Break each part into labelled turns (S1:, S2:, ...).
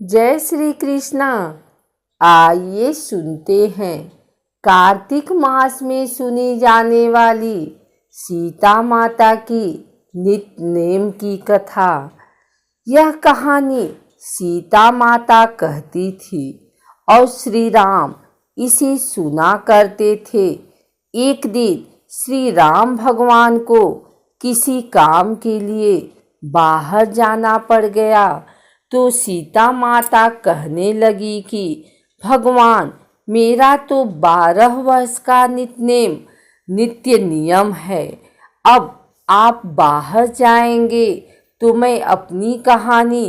S1: जय श्री कृष्णा। आइए सुनते हैं कार्तिक मास में सुनी जाने वाली सीता माता की नित्य नेम की कथा। यह कहानी सीता माता कहती थी और श्री राम इसे सुना करते थे। एक दिन श्री राम भगवान को किसी काम के लिए बाहर जाना पड़ गया तो सीता माता कहने लगी कि भगवान, मेरा तो 12 वर्ष का नित्य नियम है। अब आप बाहर जाएंगे तो मैं अपनी कहानी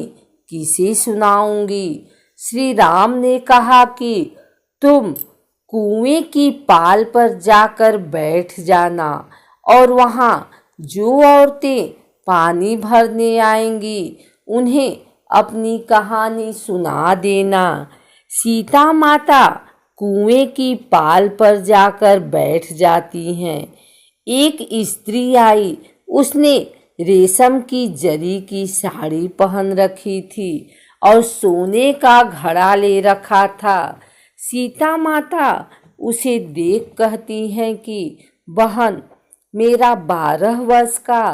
S1: किसे सुनाऊंगी। श्री राम ने कहा कि तुम कुएं की पाल पर जाकर बैठ जाना और वहाँ जो औरतें पानी भरने आएंगी उन्हें अपनी कहानी सुना देना। सीता माता कुएं की पाल पर जाकर बैठ जाती हैं। एक स्त्री आई, उसने रेशम की जरी की साड़ी पहन रखी थी और सोने का घड़ा ले रखा था। सीता माता उसे देख कहती हैं कि बहन, मेरा 12 वर्ष का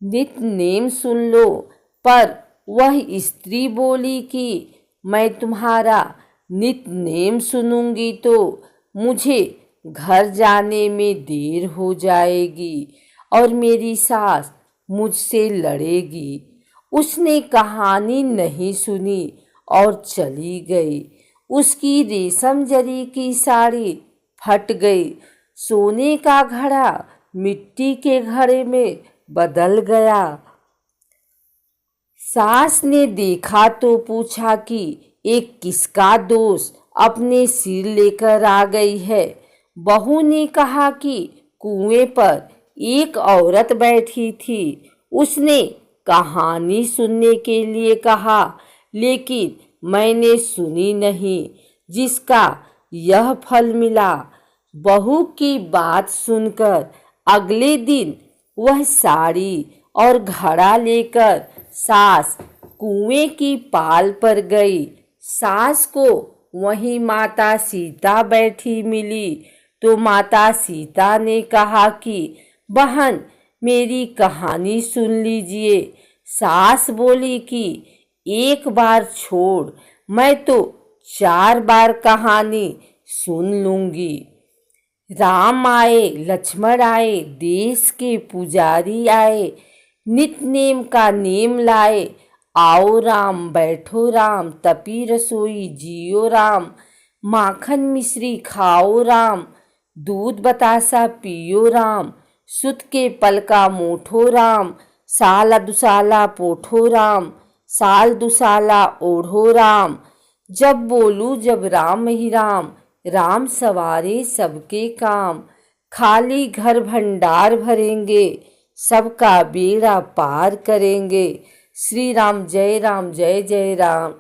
S1: नित्य नेम सुन लो। पर वह स्त्री बोली कि मैं तुम्हारा नित्य नेम सुनूंगी तो मुझे घर जाने में देर हो जाएगी और मेरी सास मुझसे लड़ेगी। उसने कहानी नहीं सुनी और चली गई। उसकी रेशम जरी की साड़ी फट गई। सोने का घड़ा मिट्टी के घड़े में बदल गया। सास ने देखा तो पूछा कि एक किसका दोष अपने सिर लेकर आ गई है। बहू ने कहा कि कुएं पर एक औरत बैठी थी। उसने कहानी सुनने के लिए कहा, लेकिन मैंने सुनी नहीं, जिसका यह फल मिला। बहू की बात सुनकर अगले दिन वह साड़ी और घड़ा लेकर सास कुएं की पाल पर गई। सास को वहीं माता सीता बैठी मिली तो माता सीता ने कहा कि बहन, मेरी कहानी सुन लीजिए। सास बोली कि एक बार छोड़, मैं तो 4 बार कहानी सुन लूंगी। राम आए, लक्ष्मण आए, देश के पुजारी आए, नित्य नेम का नेम लाए। आओ राम, बैठो राम, तपी रसोई जियो राम, माखन मिश्री खाओ राम, दूध बतासा पियो राम, सुत के पलका मोठो राम, साला दुसाला पोठो राम, साल दुसाला ओढ़ो राम। जब बोलू जब राम ही राम, राम सवारे सबके काम, खाली घर भंडार भरेंगे, सबका बेड़ा पार करेंगे। श्री राम जय जय राम।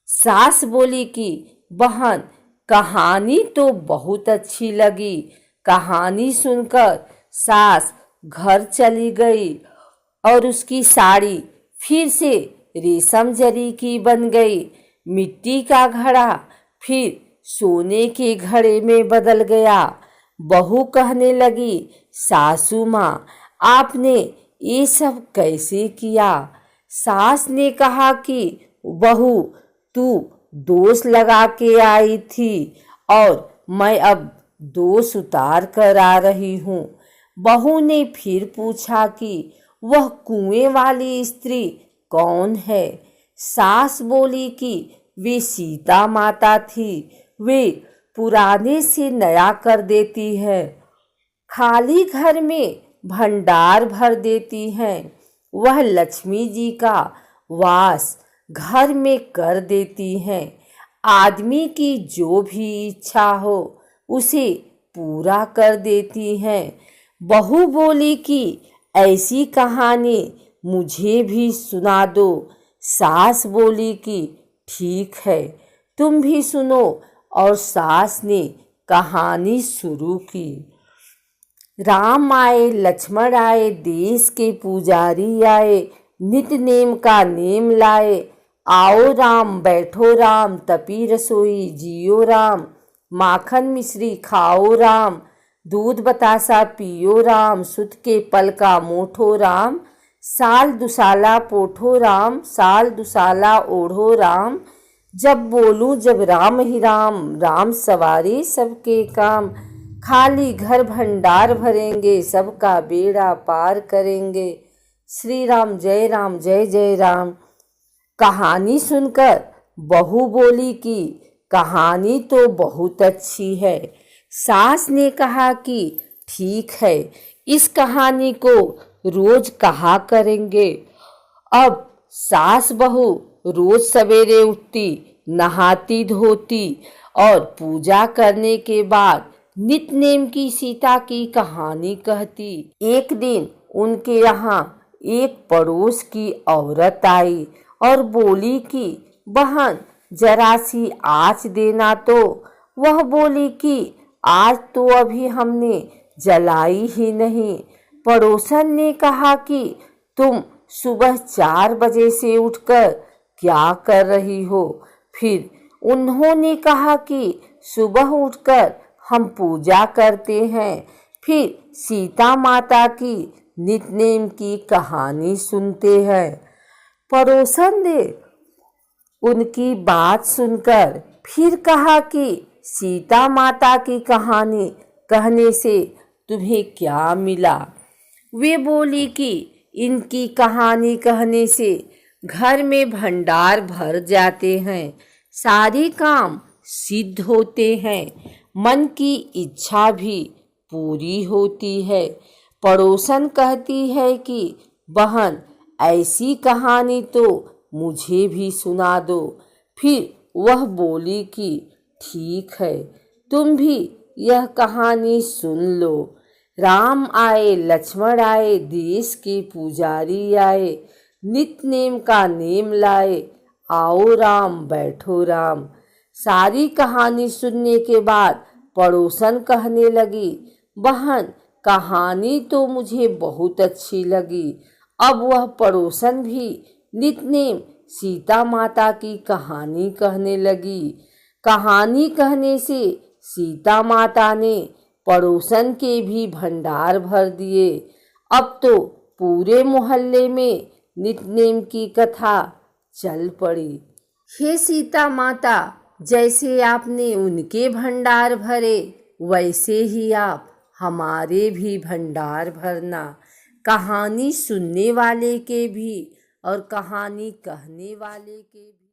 S1: सास बोली कि बहन, कहानी तो बहुत अच्छी लगी। कहानी सुनकर सास घर चली गई और उसकी साड़ी फिर से रेशम जरी की बन गई। मिट्टी का घड़ा फिर सोने के घड़े में बदल गया। बहू कहने लगी, सासू माँ, आपने ये सब कैसे किया? सास ने कहा कि बहू, तू दोष लगा के आई थी और मैं अब दोष उतार कर आ रही हूँ। बहू ने फिर पूछा कि वह कुएं वाली स्त्री कौन है? सास बोली कि वे सीता माता थी। वे पुराने से नया कर देती है, खाली घर में भंडार भर देती हैं। वह लक्ष्मी जी का वास घर में कर देती हैं। आदमी की जो भी इच्छा हो उसे पूरा कर देती हैं। बहू बोली कि ऐसी कहानी मुझे भी सुना दो। सास बोली कि ठीक है, तुम भी सुनो। और सास ने कहानी शुरू की। राम आए, लक्ष्मण आए, देश के पुजारी आए, नित्य नेम का नेम लाए। आओ राम बैठो राम, तपी रसोई जियो राम, माखन मिश्री खाओ राम, दूध बतासा पियो राम, सुत के पल का मोठो राम, साल दुसाला पोठो राम, साल दुसाला ओढ़ो राम, जब बोलूं जब राम ही राम, राम सवारे सबके काम, खाली घर भंडार भरेंगे, सबका बेड़ा पार करेंगे। श्री राम जय जय राम। कहानी सुनकर बहू बोली कि कहानी तो बहुत अच्छी है। सास ने कहा कि ठीक है, इस कहानी को रोज कहा करेंगे। अब सास बहू रोज सवेरे उठती, नहाती धोती और पूजा करने के बाद नित्य नेम की सीता की कहानी कहती। एक दिन उनके यहाँ एक पड़ोस की औरत आई और बोली कि बहन जरा सी आँच देना। तो वह बोली कि आज तो अभी हमने जलाई ही नहीं। पड़ोसन ने कहा कि तुम सुबह 4 बजे से उठकर क्या कर रही हो? फिर उन्होंने कहा कि सुबह उठकर हम पूजा करते हैं, फिर सीता माता की नित्य नेम की कहानी सुनते हैं। पड़ोसन ने उनकी बात सुनकर फिर कहा कि सीता माता की कहानी कहने से तुम्हें क्या मिला? वे बोली कि इनकी कहानी कहने से घर में भंडार भर जाते हैं, सारे काम सिद्ध होते हैं, मन की इच्छा भी पूरी होती है। पड़ोसन कहती है कि बहन ऐसी कहानी तो मुझे भी सुना दो। फिर वह बोली कि ठीक है, तुम भी यह कहानी सुन लो। राम आए लक्ष्मण आए, देश के पुजारी आए, नित्य नेम का नेम लाए, आओ राम बैठो राम। सारी कहानी सुनने के बाद पड़ोसन कहने लगी, बहन कहानी तो मुझे बहुत अच्छी लगी। अब वह पड़ोसन भी नित्य नेम सीता माता की कहानी कहने लगी। कहानी कहने से सीता माता ने पड़ोसन के भी भंडार भर दिए। अब तो पूरे मोहल्ले में नित्य नेम की कथा चल पड़ी। हे सीता माता, जैसे आपने उनके भंडार भरे, वैसे ही आप हमारे भी भंडार भरना। कहानी सुनने वाले के भी और कहानी कहने वाले के भी।